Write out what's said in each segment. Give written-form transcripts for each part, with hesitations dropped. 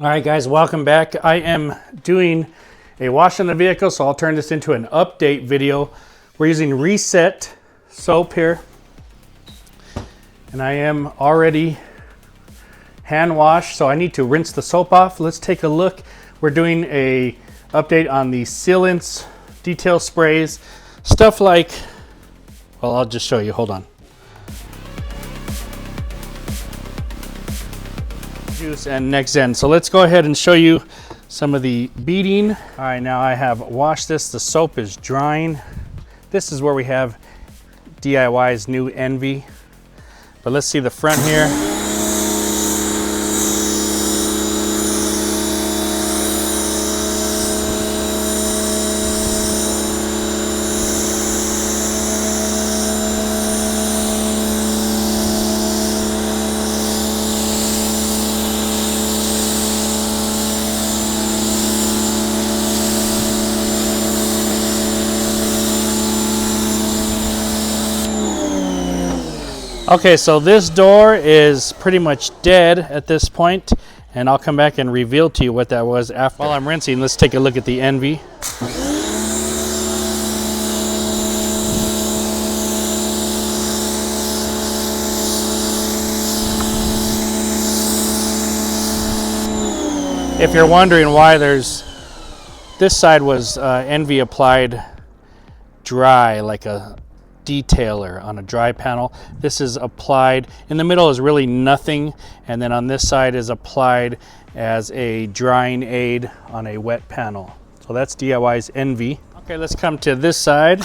All right, guys, welcome back. I am doing a wash on the vehicle, so I'll turn this into an update video. We're using Reset soap here, and I am already hand washed, so I need to rinse the soap off. Let's take a look. We're doing a update on the Sealant detail sprays, stuff like, well, I'll just show you. Hold on. Juice and Next Gen. So let's go ahead and show you some of the beading. All right, now I have washed this. The soap is drying. This is where we have DIY's new Envy. But let's see the front here. Okay, so this door is pretty much dead at this point, and I'll come back and reveal to you what that was after. While I'm rinsing, let's take a look at the Envy. If you're wondering why this side was Envy applied dry, like a detailer on a dry panel. This is applied in the middle is really nothing, and then on this side is applied as a drying aid on a wet panel. So that's DIY's Envy. Okay, let's come to this side.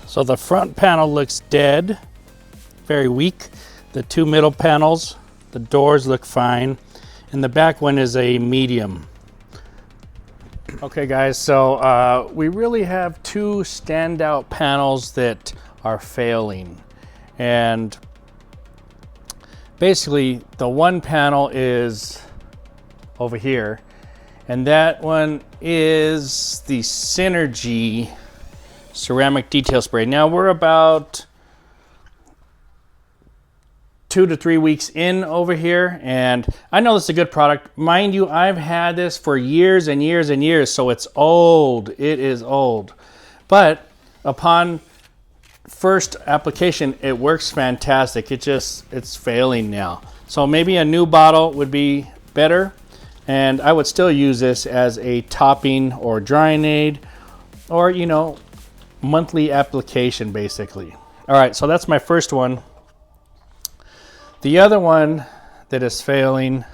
So the front panel looks dead, very weak. The two middle panels, the doors look fine, and the back one is a medium. Okay guys, so we really have two standout panels that are failing. And basically the one panel is over here, and that one is the Synergy ceramic detail spray. Now we're about 2 to 3 weeks in over here, and I know this is a good product. Mind you, I've had this for years and years and years, so it's old. It is old. But upon first application, it works fantastic. It's failing now. So maybe a new bottle would be better, and I would still use this as a topping or drying aid, or monthly application basically. All right, so that's my first one. The other one that is failing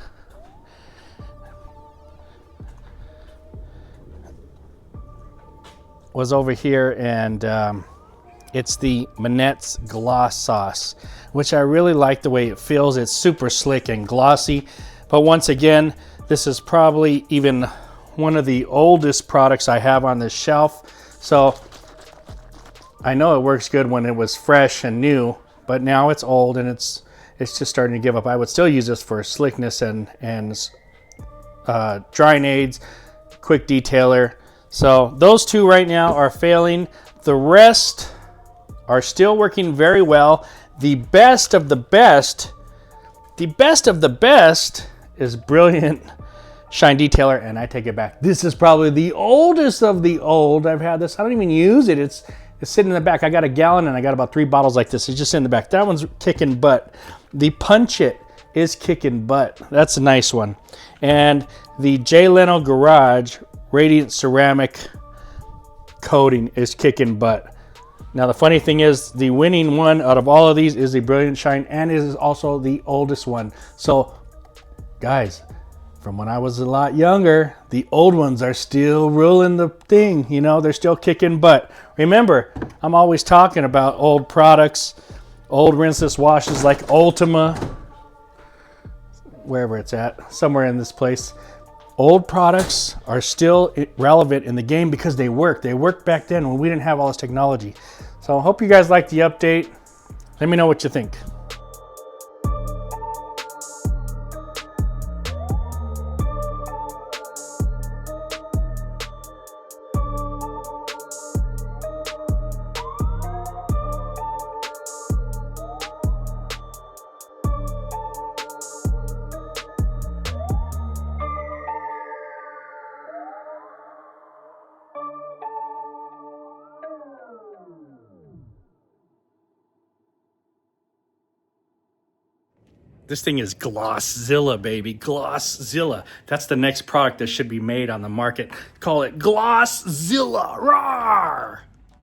was over here, and it's the Manette's Gloss Sauce, which I really like the way it feels. It's super slick and glossy, but once again, this is probably even one of the oldest products I have on this shelf. So I know it works good when it was fresh and new, but now it's old and it's just starting to give up. I would still use this for slickness and drying aids, quick detailer. So those two right now are failing. The rest are still working very well. The best of the best is Brilliant Shine Detailer, and I take it back. This is probably the oldest of the old. I've had this. I don't even use it. It's sitting in the back. I got a gallon and I got about 3 bottles like this. It's just in the back. That one's kicking butt. The Punch It is kicking butt. That's a nice one. And the Jay Leno Garage Radiant Ceramic Coating is kicking butt. Now the funny thing is, the winning one out of all of these is the Brilliant Shine, and it is also the oldest one. So guys, from when I was a lot younger, the old ones are still ruling the thing. They're still kicking butt. Remember, I'm always talking about old products, old rinseless washes like Ultima, wherever it's at, somewhere in this place. Old products are still relevant in the game because they work. They worked back then when we didn't have all this technology. So I hope you guys like the update. Let me know what you think. This thing is Glosszilla, baby. Glosszilla. That's the next product that should be made on the market. Call it Glosszilla. Rawr!